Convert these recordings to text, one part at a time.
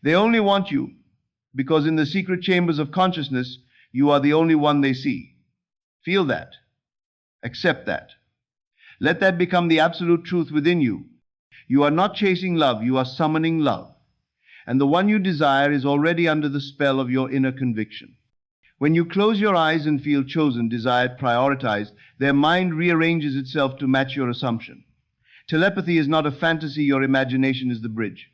They only want you because in the secret chambers of consciousness, you are the only one they see. Feel that. Accept that. Let that become the absolute truth within you. You are not chasing love, you are summoning love. And the one you desire is already under the spell of your inner conviction. When you close your eyes and feel chosen, desired, prioritized, their mind rearranges itself to match your assumption. Telepathy is not a fantasy, your imagination is the bridge.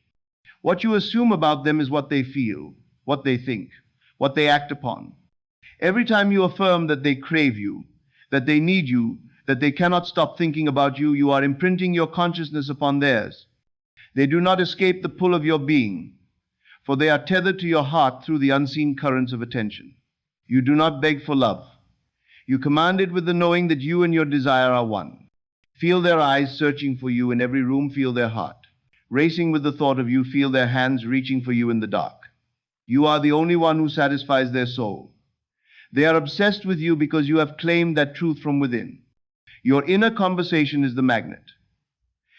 What you assume about them is what they feel, what they think, what they act upon. Every time you affirm that they crave you, that they need you, that they cannot stop thinking about you, you are imprinting your consciousness upon theirs. They do not escape the pull of your being, for they are tethered to your heart through the unseen currents of attention. You do not beg for love. You command it with the knowing that you and your desire are one. Feel their eyes searching for you in every room, feel their heart racing with the thought of you, feel their hands reaching for you in the dark. You are the only one who satisfies their soul. They are obsessed with you because you have claimed that truth from within. Your inner conversation is the magnet.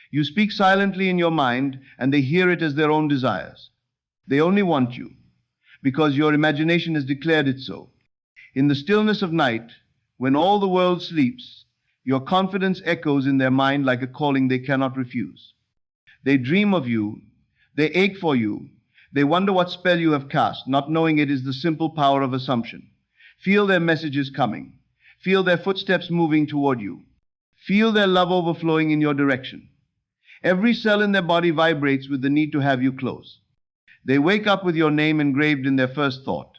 You speak silently in your mind, and they hear it as their own desires. They only want you because your imagination has declared it so. In the stillness of night, when all the world sleeps, your confidence echoes in their mind like a calling they cannot refuse. They dream of you, they ache for you, they wonder what spell you have cast, not knowing it is the simple power of assumption. Feel their messages coming. Feel their footsteps moving toward you. Feel their love overflowing in your direction. Every cell in their body vibrates with the need to have you close. They wake up with your name engraved in their first thought,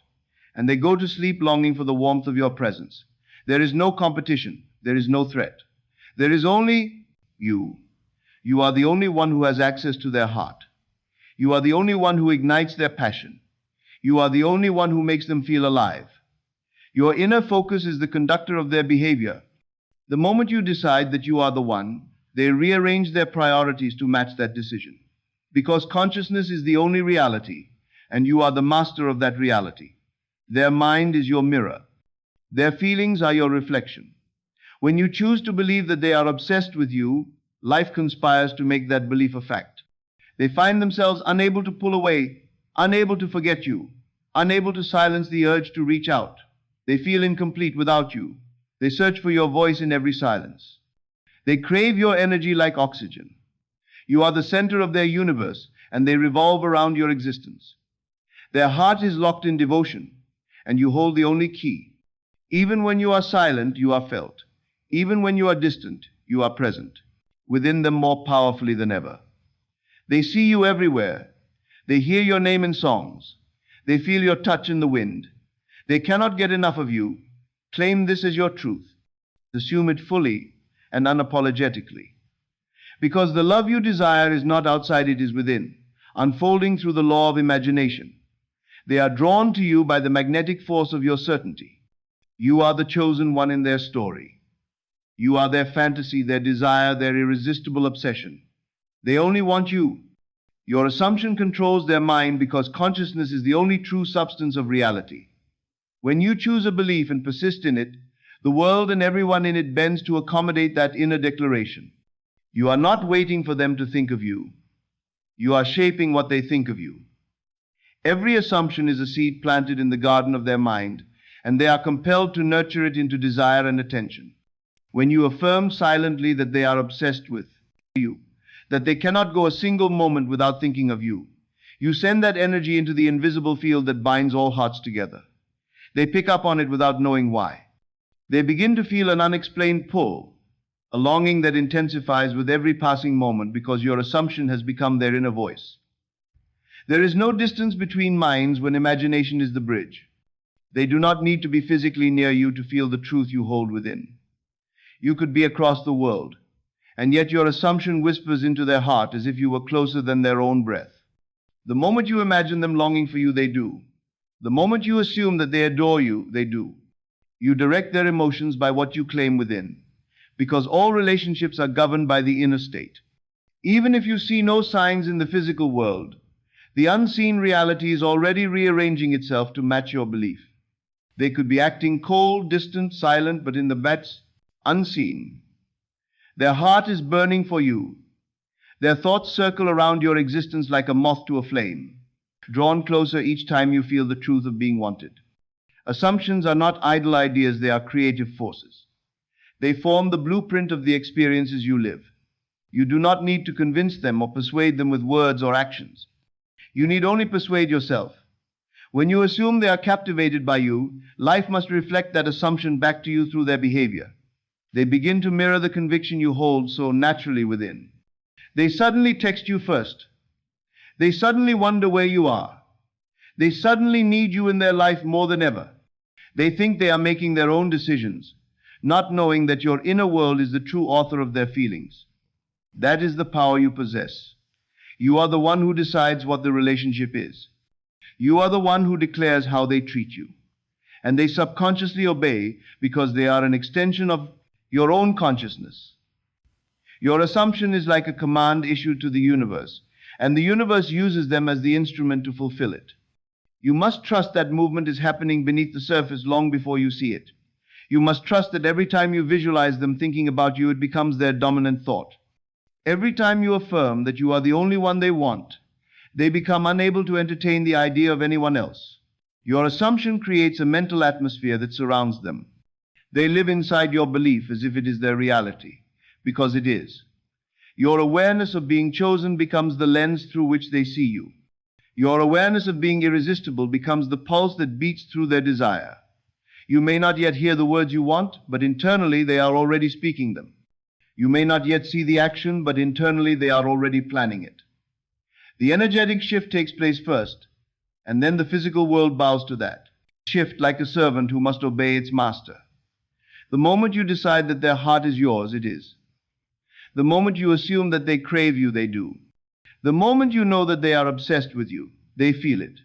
and they go to sleep longing for the warmth of your presence. There is no competition. There is no threat. There is only you. You are the only one who has access to their heart. You are the only one who ignites their passion. You are the only one who makes them feel alive. Your inner focus is the conductor of their behavior. The moment you decide that you are the one, they rearrange their priorities to match that decision. Because consciousness is the only reality, and you are the master of that reality. Their mind is your mirror. Their feelings are your reflection. When you choose to believe that they are obsessed with you, life conspires to make that belief a fact. They find themselves unable to pull away, unable to forget you, unable to silence the urge to reach out. They feel incomplete without you. They search for your voice in every silence. They crave your energy like oxygen. You are the center of their universe, and they revolve around your existence. Their heart is locked in devotion, and you hold the only key. Even when you are silent, you are felt. Even when you are distant, you are present, within them more powerfully than ever. They see you everywhere. They hear your name in songs. They feel your touch in the wind. They cannot get enough of you. Claim this as your truth. Assume it fully and unapologetically. Because the love you desire is not outside, it is within, unfolding through the law of imagination. They are drawn to you by the magnetic force of your certainty. You are the chosen one in their story. You are their fantasy, their desire, their irresistible obsession. They only want you. Your assumption controls their mind because consciousness is the only true substance of reality. When you choose a belief and persist in it, the world and everyone in it bends to accommodate that inner declaration. You are not waiting for them to think of you. You are shaping what they think of you. Every assumption is a seed planted in the garden of their mind, and they are compelled to nurture it into desire and attention. When you affirm silently that they are obsessed with you, that they cannot go a single moment without thinking of you, you send that energy into the invisible field that binds all hearts together. They pick up on it without knowing why. They begin to feel an unexplained pull, a longing that intensifies with every passing moment because your assumption has become their inner voice. There is no distance between minds when imagination is the bridge. They do not need to be physically near you to feel the truth you hold within. You could be across the world, and yet your assumption whispers into their heart as if you were closer than their own breath. The moment you imagine them longing for you, they do. The moment you assume that they adore you, they do. You direct their emotions by what you claim within, because all relationships are governed by the inner state. Even if you see no signs in the physical world, the unseen reality is already rearranging itself to match your belief. They could be acting cold, distant, silent, but in the bats, unseen. Their heart is burning for you. Their thoughts circle around your existence like a moth to a flame. drawn closer each time you feel the truth of being wanted. Assumptions are not idle ideas, they are creative forces. They form the blueprint of the experiences you live. You do not need to convince them or persuade them with words or actions. You need only persuade yourself. When you assume they are captivated by you, life must reflect that assumption back to you through their behavior. They begin to mirror the conviction you hold so naturally within. They suddenly text you first. They suddenly wonder where you are. They suddenly need you in their life more than ever. They think they are making their own decisions, not knowing that your inner world is the true author of their feelings. That is the power you possess. You are the one who decides what the relationship is. You are the one who declares how they treat you. And they subconsciously obey because they are an extension of your own consciousness. Your assumption is like a command issued to the universe, and the universe uses them as the instrument to fulfill it. You must trust that movement is happening beneath the surface long before you see it. You must trust that every time you visualize them thinking about you, it becomes their dominant thought. Every time you affirm that you are the only one they want, they become unable to entertain the idea of anyone else. Your assumption creates a mental atmosphere that surrounds them. They live inside your belief as if it is their reality, because it is. Your awareness of being chosen becomes the lens through which they see you. Your awareness of being irresistible becomes the pulse that beats through their desire. You may not yet hear the words you want, but internally they are already speaking them. You may not yet see the action, but internally they are already planning it. The energetic shift takes place first, and then the physical world bows to that shift like a servant who must obey its master. The moment you decide that their heart is yours, it is. The moment you assume that they crave you, they do. The moment you know that they are obsessed with you, they feel it.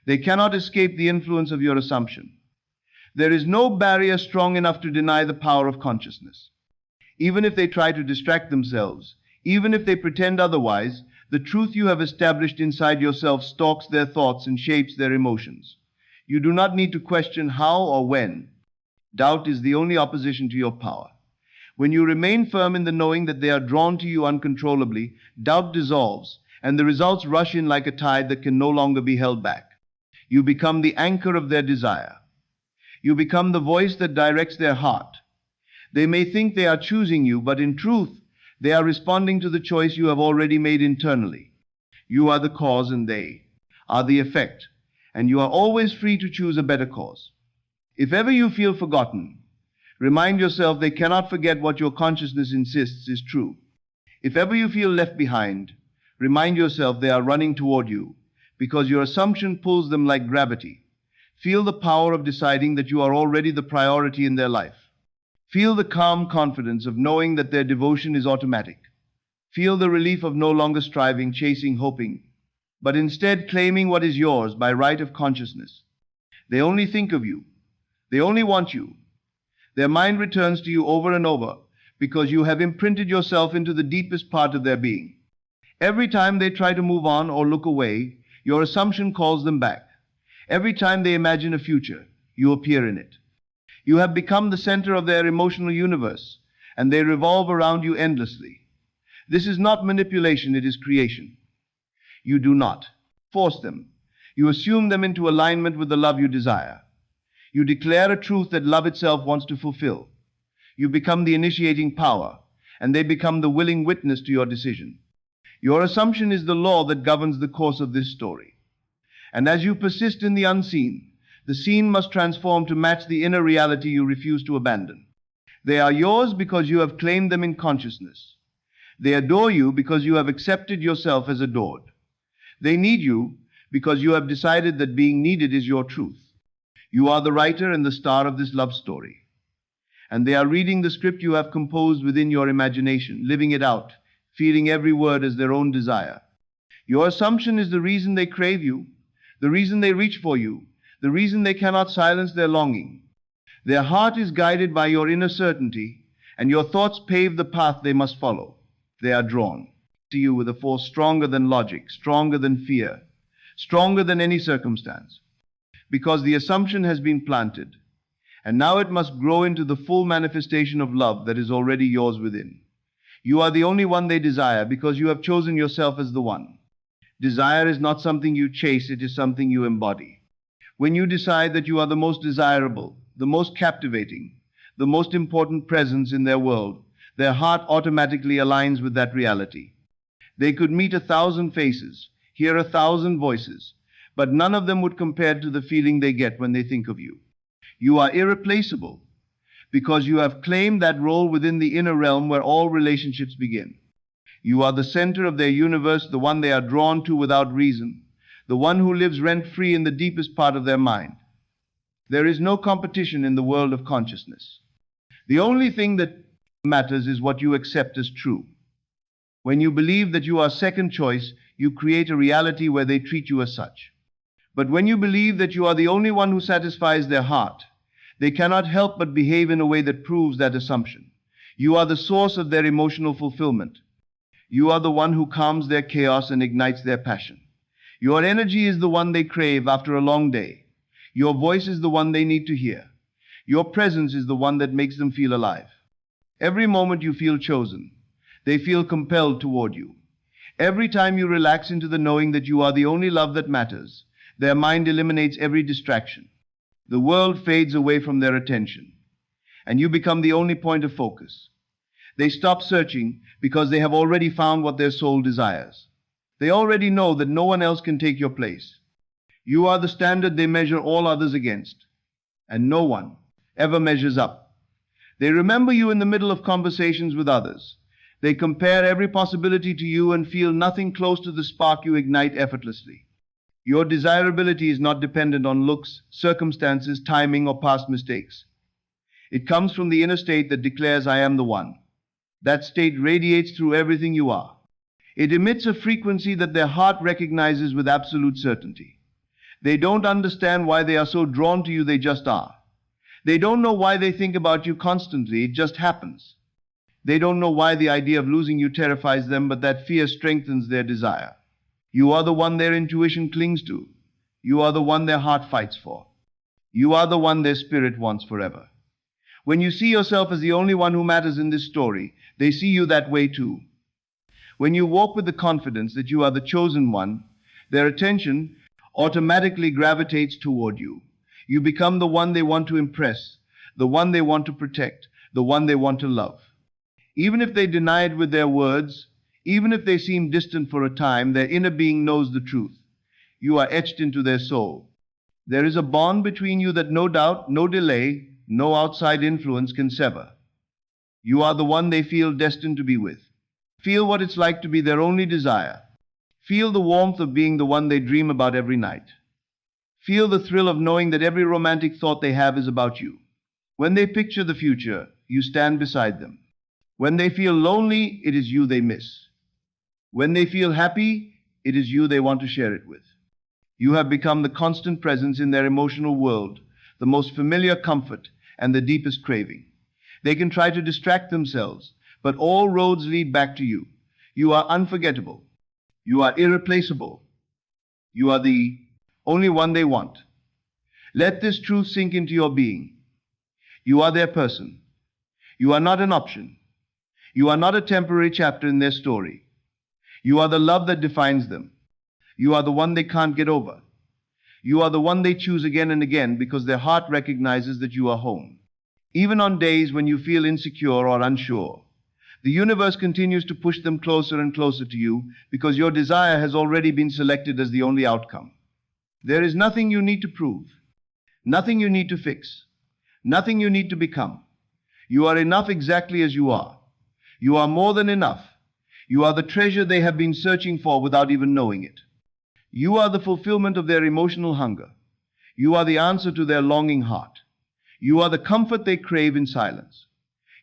They cannot escape the influence of your assumption. There is no barrier strong enough to deny the power of consciousness. Even if they try to distract themselves, even if they pretend otherwise, the truth you have established inside yourself stalks their thoughts and shapes their emotions. You do not need to question how or when. Doubt is the only opposition to your power. When you remain firm in the knowing that they are drawn to you uncontrollably, doubt dissolves, and the results rush in like a tide that can no longer be held back. You become the anchor of their desire. You become the voice that directs their heart. They may think they are choosing you, but in truth, they are responding to the choice you have already made internally. You are the cause and they are the effect, and you are always free to choose a better cause. If ever you feel forgotten, remind yourself they cannot forget what your consciousness insists is true. If ever you feel left behind, remind yourself they are running toward you, because your assumption pulls them like gravity. Feel the power of deciding that you are already the priority in their life. Feel the calm confidence of knowing that their devotion is automatic. Feel the relief of no longer striving, chasing, hoping, but instead claiming what is yours by right of consciousness. They only think of you. They only want you. Their mind returns to you over and over because you have imprinted yourself into the deepest part of their being. Every time they try to move on or look away, your assumption calls them back. Every time they imagine a future, you appear in it. You have become the center of their emotional universe, and they revolve around you endlessly. This is not manipulation, it is creation. You do not force them. You assume them into alignment with the love you desire. You declare a truth that love itself wants to fulfill. You become the initiating power, and they become the willing witness to your decision. Your assumption is the law that governs the course of this story. And as you persist in the unseen, the scene must transform to match the inner reality you refuse to abandon. They are yours because you have claimed them in consciousness. They adore you because you have accepted yourself as adored. They need you because you have decided that being needed is your truth. You are the writer and the star of this love story. And they are reading the script you have composed within your imagination, living it out, feeling every word as their own desire. Your assumption is the reason they crave you, the reason they reach for you, the reason they cannot silence their longing. Their heart is guided by your inner certainty, and your thoughts pave the path they must follow. They are drawn to you with a force stronger than logic, stronger than fear, stronger than any circumstance, because the assumption has been planted, and now it must grow into the full manifestation of love that is already yours within. You are the only one they desire because you have chosen yourself as the one. Desire is not something you chase, it is something you embody. When you decide that you are the most desirable, the most captivating, the most important presence in their world, their heart automatically aligns with that reality. They could meet 1,000 faces, hear 1,000 voices, but none of them would compare to the feeling they get when they think of you. You are irreplaceable because you have claimed that role within the inner realm where all relationships begin. You are the center of their universe, the one they are drawn to without reason, the one who lives rent-free in the deepest part of their mind. There is no competition in the world of consciousness. The only thing that matters is what you accept as true. When you believe that you are second choice, you create a reality where they treat you as such. But when you believe that you are the only one who satisfies their heart, they cannot help but behave in a way that proves that assumption. You are the source of their emotional fulfillment. You are the one who calms their chaos and ignites their passion. Your energy is the one they crave after a long day. Your voice is the one they need to hear. Your presence is the one that makes them feel alive. Every moment you feel chosen, they feel compelled toward you. Every time you relax into the knowing that you are the only love that matters, their mind eliminates every distraction. The world fades away from their attention, and you become the only point of focus. They stop searching because they have already found what their soul desires. They already know that no one else can take your place. You are the standard they measure all others against, and no one ever measures up. They remember you in the middle of conversations with others. They compare every possibility to you and feel nothing close to the spark you ignite effortlessly. Your desirability is not dependent on looks, circumstances, timing, or past mistakes. It comes from the inner state that declares, I am the one. That state radiates through everything you are. It emits a frequency that their heart recognizes with absolute certainty. They don't understand why they are so drawn to you, they just are. They don't know why they think about you constantly, it just happens. They don't know why the idea of losing you terrifies them, but that fear strengthens their desire. You are the one their intuition clings to. You are the one their heart fights for. You are the one their spirit wants forever. When you see yourself as the only one who matters in this story, they see you that way too. When you walk with the confidence that you are the chosen one, their attention automatically gravitates toward you. You become the one they want to impress, the one they want to protect, the one they want to love. Even if they deny it with their words, even if they seem distant for a time, their inner being knows the truth. You are etched into their soul. There is a bond between you that no doubt, no delay, no outside influence can sever. You are the one they feel destined to be with. Feel what it's like to be their only desire. Feel the warmth of being the one they dream about every night. Feel the thrill of knowing that every romantic thought they have is about you. When they picture the future, you stand beside them. When they feel lonely, it is you they miss. When they feel happy, it is you they want to share it with. You have become the constant presence in their emotional world, the most familiar comfort and the deepest craving. They can try to distract themselves, but all roads lead back to you. You are unforgettable. You are irreplaceable. You are the only one they want. Let this truth sink into your being. You are their person. You are not an option. You are not a temporary chapter in their story. You are the love that defines them. You are the one they can't get over. You are the one they choose again and again because their heart recognizes that you are home. Even on days when you feel insecure or unsure, the universe continues to push them closer and closer to you because your desire has already been selected as the only outcome. There is nothing you need to prove, nothing you need to fix, nothing you need to become. You are enough exactly as you are. You are more than enough. You are the treasure they have been searching for without even knowing it. You are the fulfillment of their emotional hunger. You are the answer to their longing heart. You are the comfort they crave in silence.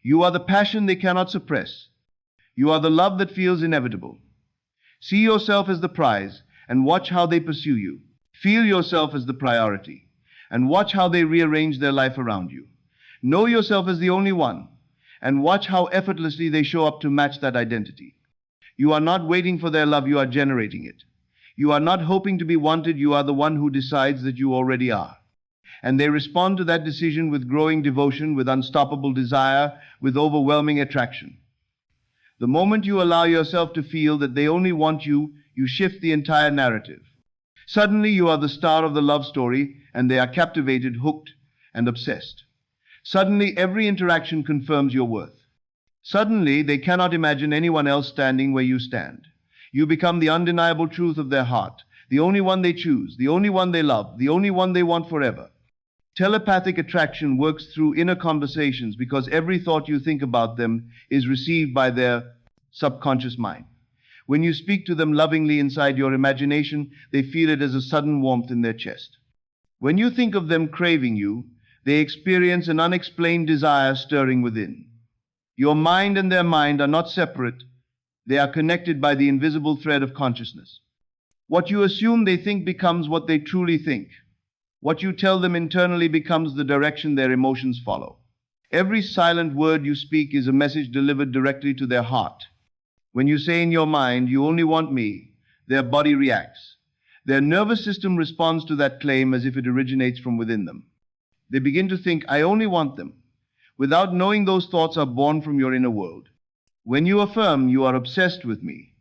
You are the passion they cannot suppress. You are the love that feels inevitable. See yourself as the prize and watch how they pursue you. Feel yourself as the priority and watch how they rearrange their life around you. Know yourself as the only one and watch how effortlessly they show up to match that identity. You are not waiting for their love, you are generating it. You are not hoping to be wanted, you are the one who decides that you already are. And they respond to that decision with growing devotion, with unstoppable desire, with overwhelming attraction. The moment you allow yourself to feel that they only want you, you shift the entire narrative. Suddenly, you are the star of the love story, and they are captivated, hooked, and obsessed. Suddenly, every interaction confirms your worth. Suddenly, they cannot imagine anyone else standing where you stand. You become the undeniable truth of their heart, the only one they choose, the only one they love, the only one they want forever. Telepathic attraction works through inner conversations because every thought you think about them is received by their subconscious mind. When you speak to them lovingly inside your imagination, they feel it as a sudden warmth in their chest. When you think of them craving you, they experience an unexplained desire stirring within. Your mind and their mind are not separate. They are connected by the invisible thread of consciousness. What you assume they think becomes what they truly think. What you tell them internally becomes the direction their emotions follow. Every silent word you speak is a message delivered directly to their heart. When you say in your mind, "You only want me," their body reacts. Their nervous system responds to that claim as if it originates from within them. They begin to think, "I only want them," without knowing those thoughts are born from your inner world. When you affirm, "You are obsessed with me,"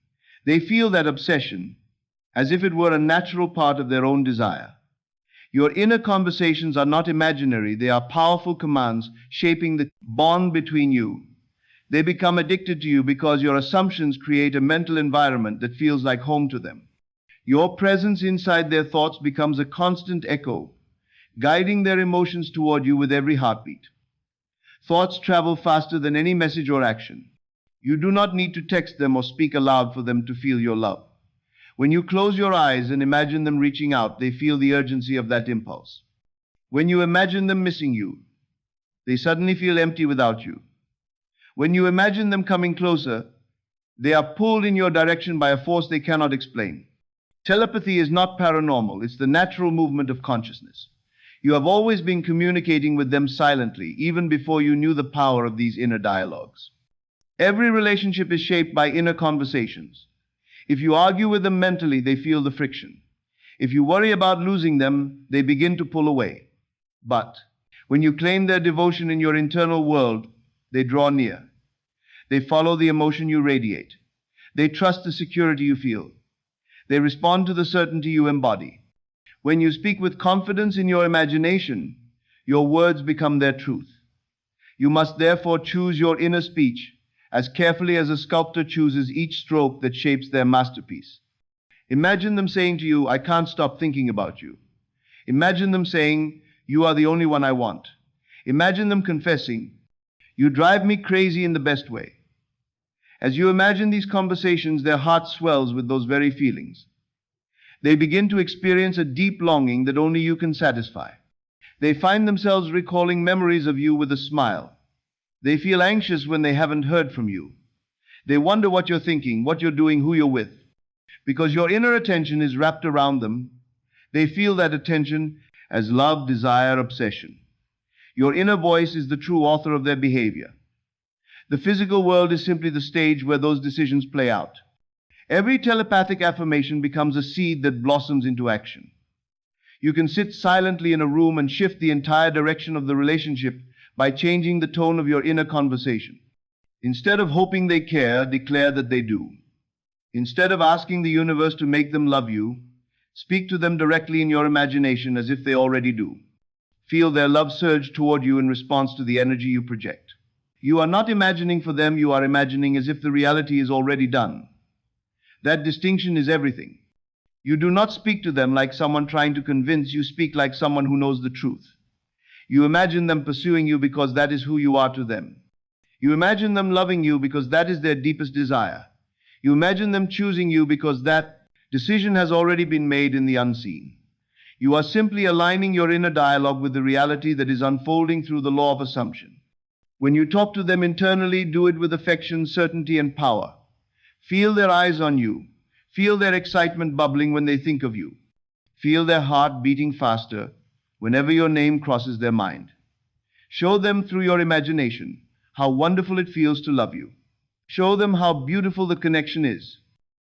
they feel that obsession as if it were a natural part of their own desire. Your inner conversations are not imaginary, they are powerful commands shaping the bond between you. They become addicted to you because your assumptions create a mental environment that feels like home to them. Your presence inside their thoughts becomes a constant echo, guiding their emotions toward you with every heartbeat. Thoughts travel faster than any message or action. You do not need to text them or speak aloud for them to feel your love. When you close your eyes and imagine them reaching out, they feel the urgency of that impulse. When you imagine them missing you, they suddenly feel empty without you. When you imagine them coming closer, they are pulled in your direction by a force they cannot explain. Telepathy is not paranormal, it's the natural movement of consciousness. You have always been communicating with them silently, even before you knew the power of these inner dialogues. Every relationship is shaped by inner conversations. If you argue with them mentally, they feel the friction. If you worry about losing them, they begin to pull away. But when you claim their devotion in your internal world, they draw near. They follow the emotion you radiate. They trust the security you feel. They respond to the certainty you embody. When you speak with confidence in your imagination, your words become their truth. You must therefore choose your inner speech as carefully as a sculptor chooses each stroke that shapes their masterpiece. Imagine them saying to you, "I can't stop thinking about you." Imagine them saying, "You are the only one I want." Imagine them confessing, "You drive me crazy in the best way." As you imagine these conversations, their heart swells with those very feelings. They begin to experience a deep longing that only you can satisfy. They find themselves recalling memories of you with a smile. They feel anxious when they haven't heard from you. They wonder what you're thinking, what you're doing, who you're with. Because your inner attention is wrapped around them, they feel that attention as love, desire, obsession. Your inner voice is the true author of their behavior. The physical world is simply the stage where those decisions play out. Every telepathic affirmation becomes a seed that blossoms into action. You can sit silently in a room and shift the entire direction of the relationship by changing the tone of your inner conversation. Instead of hoping they care, declare that they do. Instead of asking the universe to make them love you, speak to them directly in your imagination as if they already do. Feel their love surge toward you in response to the energy you project. You are not imagining for them, you are imagining as if the reality is already done. That distinction is everything. You do not speak to them like someone trying to convince, you speak like someone who knows the truth. You imagine them pursuing you because that is who you are to them. You imagine them loving you because that is their deepest desire. You imagine them choosing you because that decision has already been made in the unseen. You are simply aligning your inner dialogue with the reality that is unfolding through the law of assumption. When you talk to them internally, do it with affection, certainty, and power. Feel their eyes on you. Feel their excitement bubbling when they think of you. Feel their heart beating faster whenever your name crosses their mind. Show them through your imagination how wonderful it feels to love you. Show them how beautiful the connection is.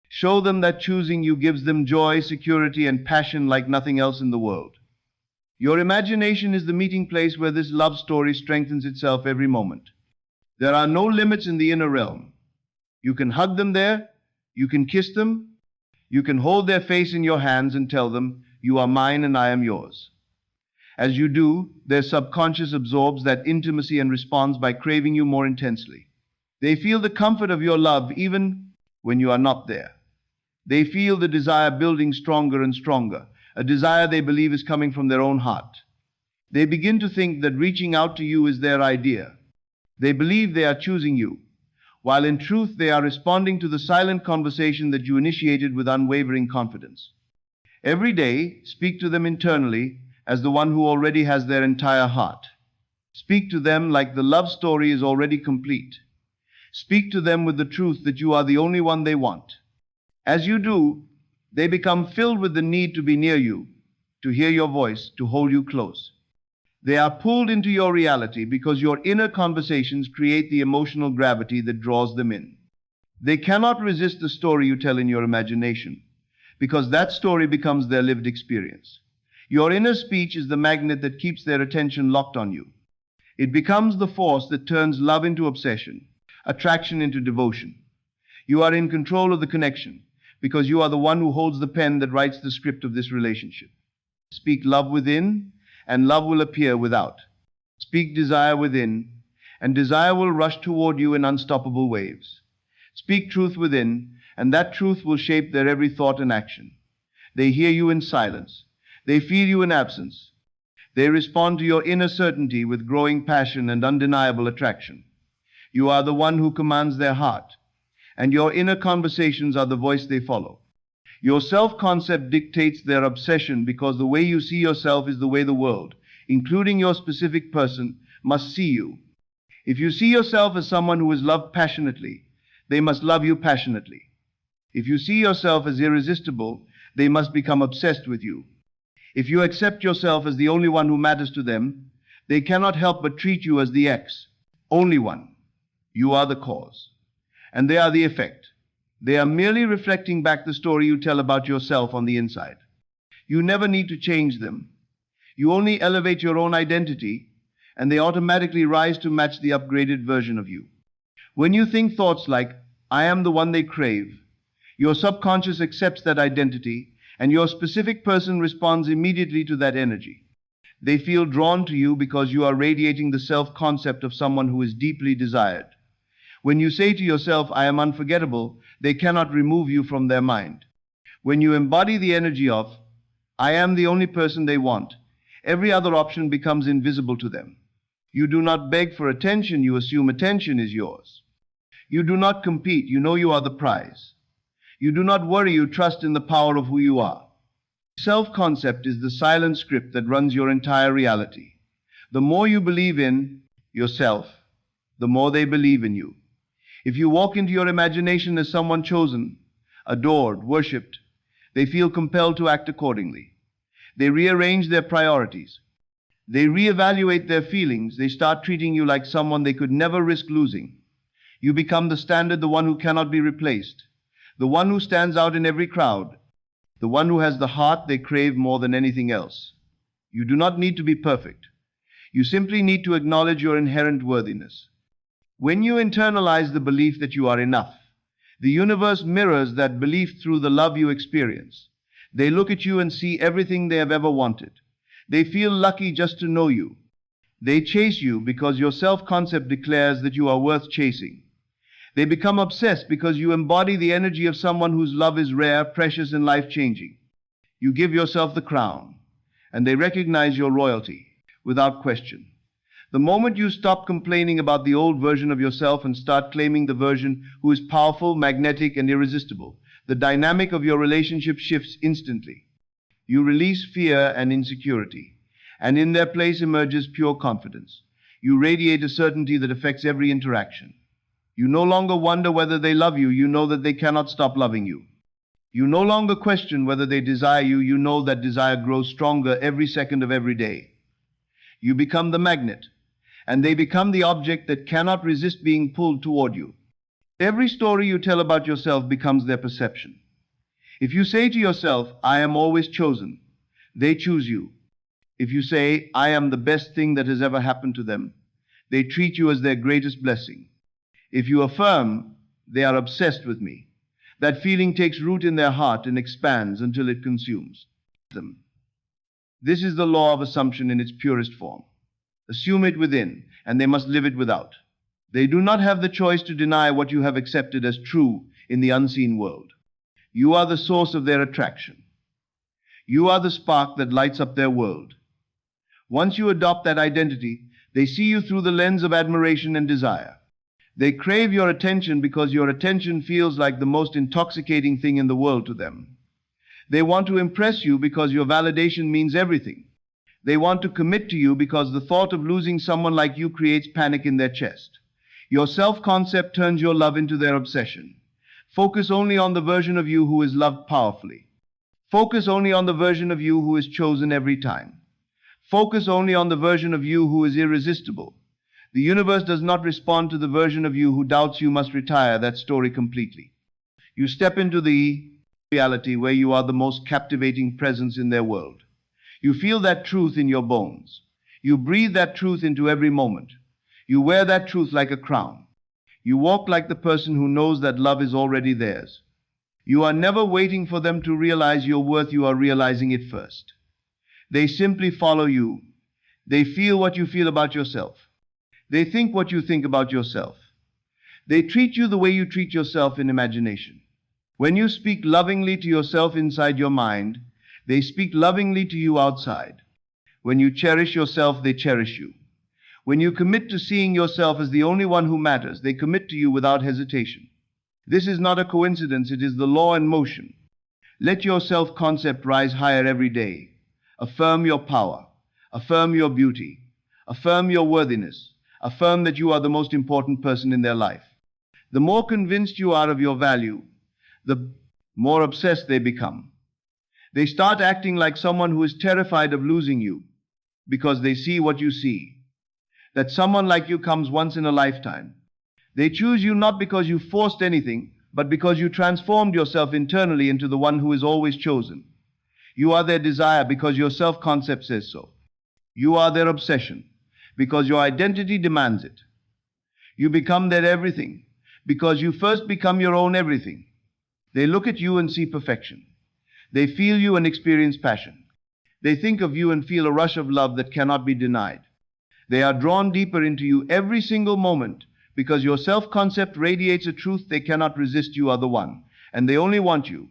Show them that choosing you gives them joy, security, and passion like nothing else in the world. Your imagination is the meeting place where this love story strengthens itself every moment. There are no limits in the inner realm. You can hug them there, you can kiss them, You can hold their face in your hands and tell them, "You are mine and I am yours." As you do, their subconscious absorbs that intimacy and responds by craving you more intensely. They feel the comfort of your love even when you are not there. They feel the desire building stronger and stronger, a desire they believe is coming from their own heart. They begin to think that reaching out to you is their idea. They believe they are choosing you, while in truth they are responding to the silent conversation that you initiated with unwavering confidence. Every day, speak to them internally as the one who already has their entire heart. Speak to them like the love story is already complete. Speak to them with the truth that you are the only one they want. As you do, they become filled with the need to be near you, to hear your voice, to hold you close. They are pulled into your reality because your inner conversations create the emotional gravity that draws them in. They cannot resist the story you tell in your imagination, because that story becomes their lived experience. Your inner speech is the magnet that keeps their attention locked on you. It becomes the force that turns love into obsession, attraction into devotion. You are in control of the connection, because you are the one who holds the pen that writes the script of this relationship. Speak love within, and love will appear without. Speak desire within, and desire will rush toward you in unstoppable waves. Speak truth within, and that truth will shape their every thought and action. They hear you in silence. They feel you in absence. They respond to your inner certainty with growing passion and undeniable attraction. You are the one who commands their heart, and your inner conversations are the voice they follow. Your self-concept dictates their obsession because the way you see yourself is the way the world, including your specific person, must see you. If you see yourself as someone who is loved passionately, they must love you passionately. If you see yourself as irresistible, they must become obsessed with you. If you accept yourself as the only one who matters to them, they cannot help but treat you as the only one. You are the cause, and they are the effect. They are merely reflecting back the story you tell about yourself on the inside. You never need to change them. You only elevate your own identity, and they automatically rise to match the upgraded version of you. When you think thoughts like, "I am the one they crave," your subconscious accepts that identity, and your specific person responds immediately to that energy. They feel drawn to you because you are radiating the self-concept of someone who is deeply desired. When you say to yourself, "I am unforgettable," they cannot remove you from their mind. When you embody the energy of, "I am the only person they want," every other option becomes invisible to them. You do not beg for attention, you assume attention is yours. You do not compete, you know you are the prize. You do not worry, you trust in the power of who you are. Self-concept is the silent script that runs your entire reality. The more you believe in yourself, the more they believe in you. If you walk into your imagination as someone chosen, adored, worshipped, they feel compelled to act accordingly. They rearrange their priorities. They reevaluate their feelings. They start treating you like someone they could never risk losing. You become the standard, the one who cannot be replaced, the one who stands out in every crowd, the one who has the heart they crave more than anything else. You do not need to be perfect. You simply need to acknowledge your inherent worthiness. When you internalize the belief that you are enough, the universe mirrors that belief through the love you experience. They look at you and see everything they have ever wanted. They feel lucky just to know you. They chase you because your self-concept declares that you are worth chasing. They become obsessed because you embody the energy of someone whose love is rare, precious, and life-changing. You give yourself the crown, and they recognize your royalty without question. The moment you stop complaining about the old version of yourself and start claiming the version who is powerful, magnetic, and irresistible, the dynamic of your relationship shifts instantly. You release fear and insecurity, and in their place emerges pure confidence. You radiate a certainty that affects every interaction. You no longer wonder whether they love you. You know that they cannot stop loving you. You no longer question whether they desire you. You know that desire grows stronger every second of every day. You become the magnet, and they become the object that cannot resist being pulled toward you. Every story you tell about yourself becomes their perception. If you say to yourself, "I am always chosen," they choose you. If you say, "I am the best thing that has ever happened to them," they treat you as their greatest blessing. If you affirm, "They are obsessed with me," That feeling takes root in their heart and expands until it consumes them. This is the law of assumption in its purest form. Assume it within, and they must live it without. They do not have the choice to deny what you have accepted as true in the unseen world. You are the source of their attraction. You are the spark that lights up their world. Once you adopt that identity, they see you through the lens of admiration and desire. They crave your attention because your attention feels like the most intoxicating thing in the world to them. They want to impress you because your validation means everything. They want to commit to you because the thought of losing someone like you creates panic in their chest. Your self-concept turns your love into their obsession. Focus only on the version of you who is loved powerfully. Focus only on the version of you who is chosen every time. Focus only on the version of you who is irresistible. The universe does not respond to the version of you who doubts. You must retire that story completely. You step into the reality where you are the most captivating presence in their world. You feel that truth in your bones. You breathe that truth into every moment. You wear that truth like a crown. You walk like the person who knows that love is already theirs. You are never waiting for them to realize your worth. You are realizing it first. They simply follow you. They feel what you feel about yourself. They think what you think about yourself. They treat you the way you treat yourself in imagination. When you speak lovingly to yourself inside your mind, they speak lovingly to you outside. When you cherish yourself, they cherish you. When you commit to seeing yourself as the only one who matters, they commit to you without hesitation. This is not a coincidence, it is the law in motion. Let your self-concept rise higher every day. Affirm your power. Affirm your beauty. Affirm your worthiness. Affirm that you are the most important person in their life. The more convinced you are of your value, the more obsessed they become. They start acting like someone who is terrified of losing you because they see what you see. That someone like you comes once in a lifetime. They choose you not because you forced anything, but because you transformed yourself internally into the one who is always chosen. You are their desire because your self-concept says so. You are their obsession because your identity demands it. You become their everything because you first become your own everything. They look at you and see perfection. They feel you and experience passion. They think of you and feel a rush of love that cannot be denied. They are drawn deeper into you every single moment because your self-concept radiates a truth they cannot resist. You are the one, and they only want you.